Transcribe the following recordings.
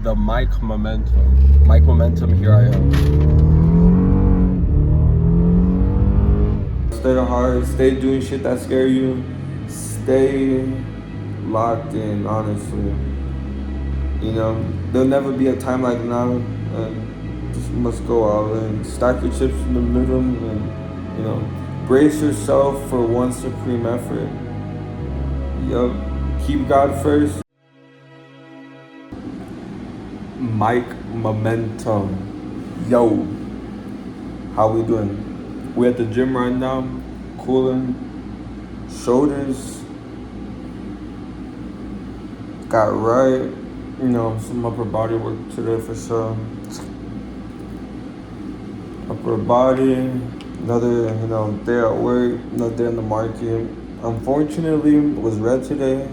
the mic momentum. Mic momentum, here I am. Stay hard, stay doing shit that scare you. Stay locked in, honestly. You know, there'll never be a time like now, and just must go all in. Stack your chips in the middle and, you know, brace yourself for one supreme effort. Yup, keep God first. Mic momentum. Yo, how we doing? We at the gym right now, cooling. Shoulders got right. You know, some upper body work today for sure. Upper body, another, you know, day at work, another day in the market. Unfortunately, was red today.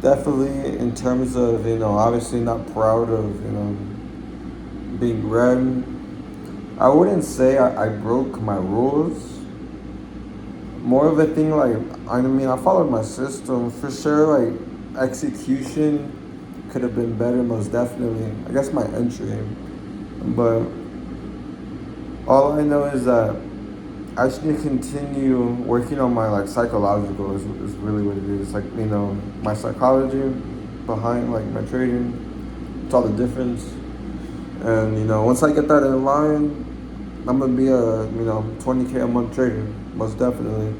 Definitely in terms of, you know, obviously not proud of, you know, being red. I wouldn't say I broke my rules. More of a thing like, I mean, I followed my system. For sure, like, execution could have been better, most definitely. I guess my entry. But all I know is that I just need to continue working on my like psychological is really what it is. Like, you know, my psychology behind like my trading. It's all the difference. And you know, once I get that in line, I'm gonna be a, you know, 20K a month trader, most definitely.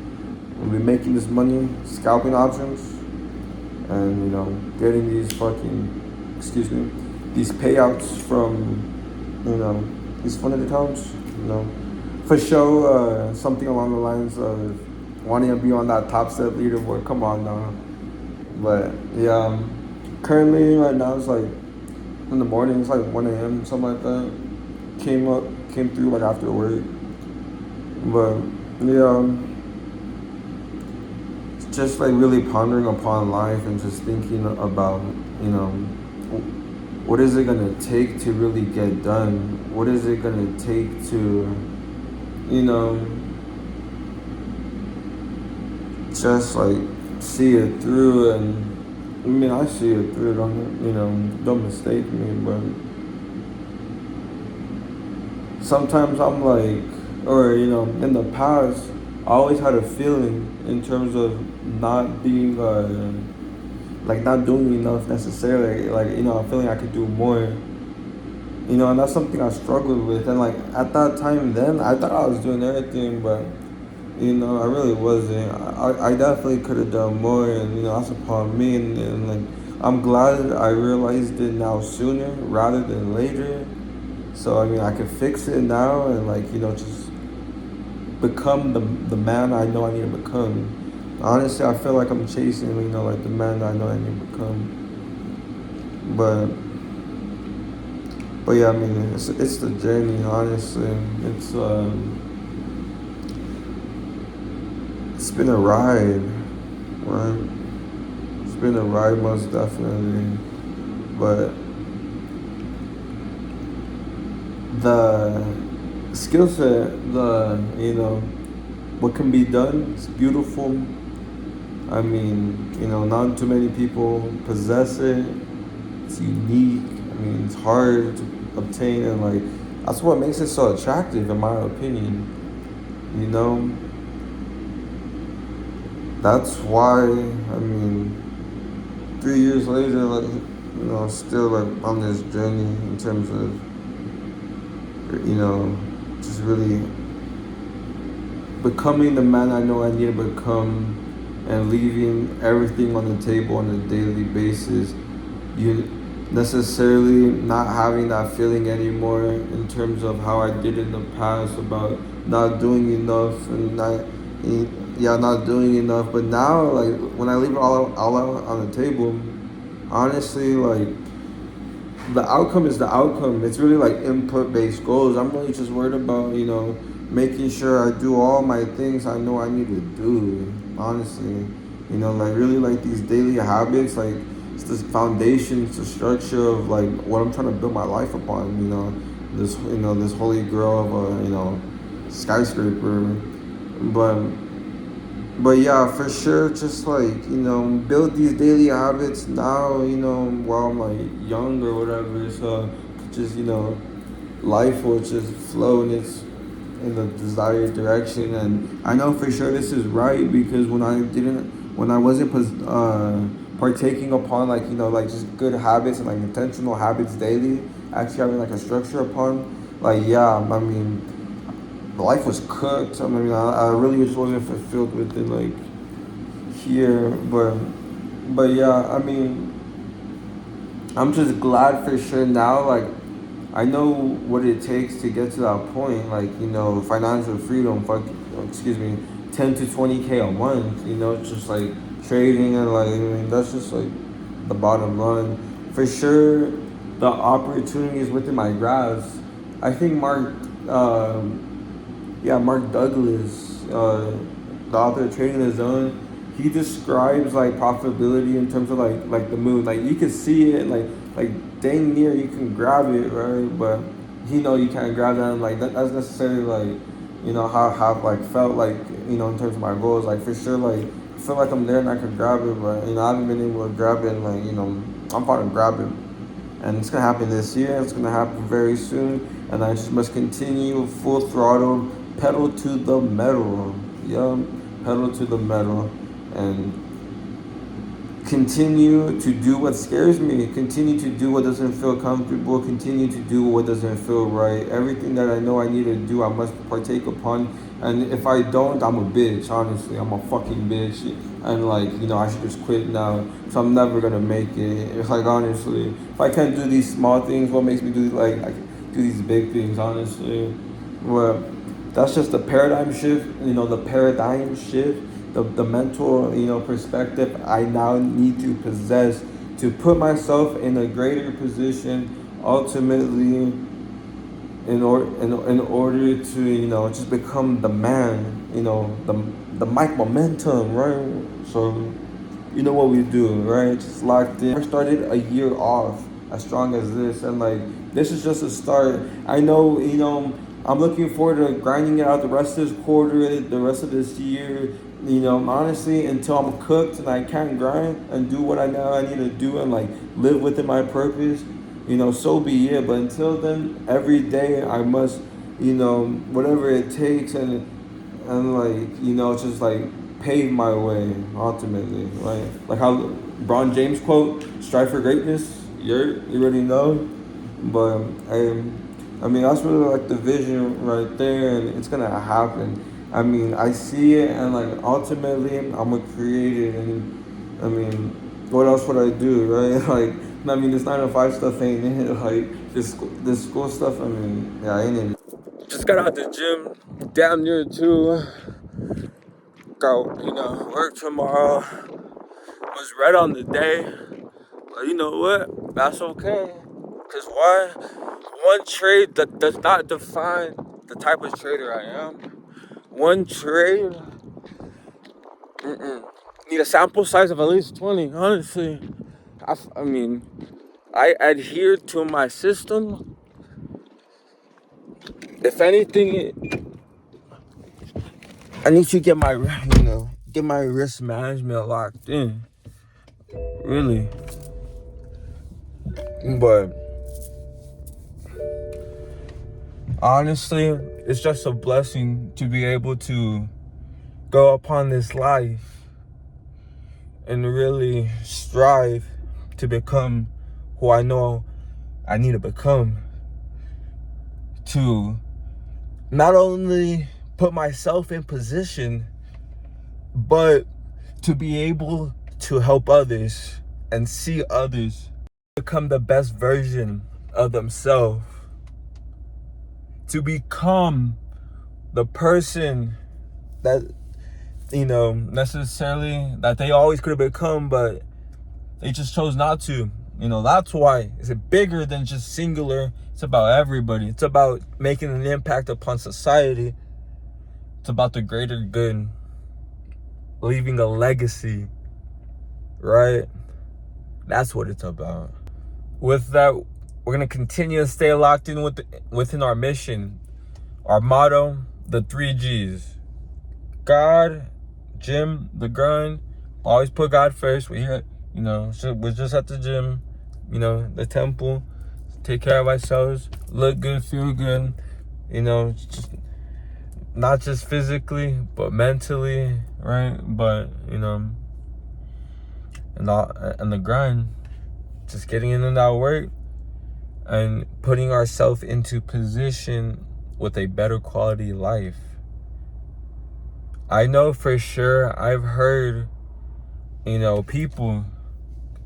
We'll be making this money, scalping options, and you know, getting these these payouts from, you know, these funded accounts. You know, for sure, something along the lines of wanting to be on that top step leaderboard. Come on now. But yeah, currently right now it's like in the morning, it's like 1 a.m. something like that. Came through like after work. But yeah, just like really pondering upon life and just thinking about, you know, what is it gonna take to really get done? What is it gonna take to, you know, just like see it through? And I mean, I see it through. Don't mistake me. But sometimes I'm like, or you know, in the past, I always had a feeling in terms of not being like not doing enough necessarily. Like, you know, I'm feeling I could do more. You know, and that's something I struggled with. And like at that time, then I thought I was doing everything, but you know, I really wasn't. I definitely could have done more, and you know, that's upon me. And like, I'm glad I realized it now sooner rather than later. So I mean, I can fix it now, and like, you know, just become the man I know I need to become. Honestly, I feel like I'm chasing, you know, like the man I know I need to become. But yeah, I mean, it's the journey. Honestly, it's been a ride, right? It's been a ride, most definitely. But the skill set, you know, what can be done is beautiful. I mean, you know, not too many people possess it. It's unique. I mean, it's hard to obtain, and like, that's what makes it so attractive, in my opinion. You know, that's why, I mean, 3 years later, like, you know, still like on this journey in terms of, you know, just really becoming the man I know I need to become, and leaving everything on the table on a daily basis. You necessarily not having that feeling anymore in terms of how I did in the past about not doing enough and not doing enough. But now, like, when I leave it all out on the table, honestly, like, the outcome is the outcome. It's really like input-based goals. I'm really just worried about, you know, making sure I do all my things I know I need to do, honestly. You know, like, really, like, these daily habits, like, it's this foundation, it's the structure of, like, what I'm trying to build my life upon, you know. This holy grail of a, you know, skyscraper. But But yeah, for sure, just like, build these daily habits now, while I'm like young or whatever. So just, life will just flow in the desired direction. And I know for sure this is right, because when I wasn't partaking upon, like, like just good habits and like intentional habits daily, actually having like a structure upon, like, yeah, I mean, life was cooked. I mean, I really just wasn't fulfilled with it, like, here. But yeah, I mean, I'm just glad for sure now. Like, I know what it takes to get to that point. Like, financial freedom. Fuck, excuse me, 10 to 20K a month. Just like trading, and like, I mean, that's just like the bottom line. For sure, the opportunities within my grasp. I think Mark Douglas, the author of Trading the Zone, he describes like profitability in terms of like the moon. Like, you can see it, like dang near you can grab it, right? But you can't grab that. And like that's necessarily like, how like felt like, in terms of my goals. Like, for sure, like I feel like I'm there and I could grab it, but I haven't been able to grab it. And like, I'm about to grab it, and it's gonna happen this year. It's gonna happen very soon, and I just must continue full throttle, pedal to the metal. Yeah, pedal to the metal, and continue to do what scares me. Continue to do what doesn't feel comfortable. Continue to do what doesn't feel right. Everything that I know I need to do, I must partake upon. And if I don't, I'm a bitch. Honestly, I'm a fucking bitch. And like, I should just quit now. So I'm never gonna make it. It's like, honestly, if I can't do these small things, what makes me do do these big things? Honestly, well, that's just the paradigm shift. The paradigm shift, the mental, perspective I now need to possess to put myself in a greater position, ultimately, in order to, just become the man, the mic momentum, right? So you know what we do, right? Just locked in. I started a year off as strong as this, and like, this is just a start. I know, I'm looking forward to grinding it out the rest of this quarter, the rest of this year. Honestly, until I'm cooked and I can't grind and do what I know I need to do, and like live within my purpose, so be it. But until then, every day I must, whatever it takes, and like, just like pave my way ultimately, right? Like how LeBron James quote, "Strive for greatness." You already know, but I mean, that's really like the vision right there, and it's gonna happen. I mean, I see it, and like ultimately, I'm gonna create it. And I mean, what else would I do, right? Like, I mean, this 9 to 5 stuff ain't it. Like this school stuff. I mean, yeah, ain't it. Just got out the gym, damn near 2. Got, work tomorrow. Was right on the day. But you know what? That's okay. Cause why? One trade that does not define the type of trader I am. One trade, need a sample size of at least 20. Honestly, I mean, I adhere to my system. If anything, I need to get my risk management locked in. Really, but honestly, it's just a blessing to be able to go upon this life and really strive to become who I know I need to become, to not only put myself in position, but to be able to help others and see others become the best version of themselves, to become the person that, necessarily that they always could have become, but they just chose not to. That's why it's bigger than just singular. It's about everybody. It's about making an impact upon society. It's about the greater good, leaving a legacy, right? That's what it's about. With that, we're gonna continue to stay locked in within our mission, our motto, the 3 G's: God, gym, the grind. Always put God first. We're just at the gym, the temple. Take care of ourselves. Look good, feel good. Just not just physically, but mentally, right? But and the grind, just getting into that work and putting ourselves into position with a better quality life. I know for sure I've heard, people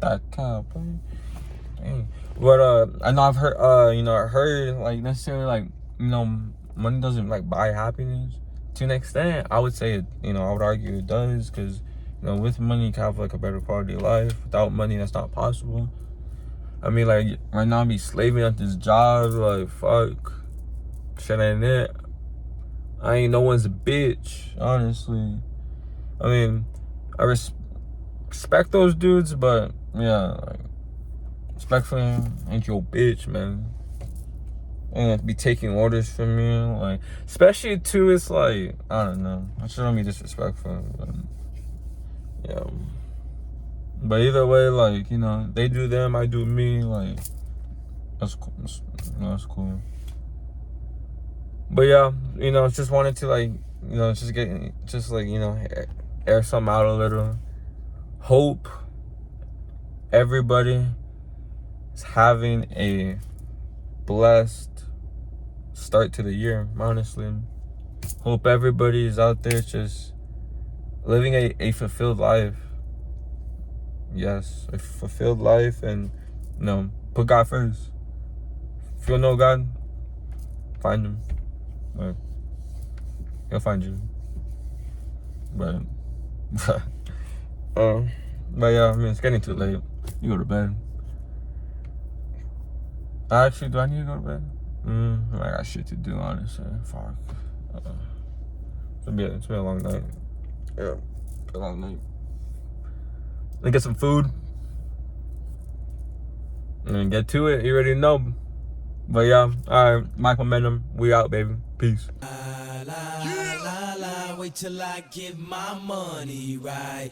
that cap, dang. But I know I've heard, like necessarily like, money doesn't like buy happiness. To an extent, I would say, I would argue it does, because, with money you can have like a better quality of life. Without money, that's not possible. I mean, like right now, I be slaving at this job, like fuck, shit ain't it. I ain't no one's bitch, honestly. I mean, I respect those dudes, but yeah, like, respectfully, ain't your bitch, man. And be taking orders from me, like, especially too, it's like, I don't know, I shouldn't be disrespectful, but yeah. But either way, like, they do them, I do me, like, that's cool. That's cool. But yeah, just wanted to like, air something out a little. Hope everybody is having a blessed start to the year, honestly. Hope everybody is out there just living a fulfilled life. Yes, a fulfilled life, and put God first. If you don't know God, find him. But he'll find you. But but yeah, I mean, it's getting too late. You go to bed. Actually, do I need to go to bed? I got shit to do, honestly. Fuck. It's been a long night. Yeah, a long night. Let me get some food and then get to it. You already know. But yeah, alright, Mike Momentum, we out, baby. Peace. Wait till I get my money right.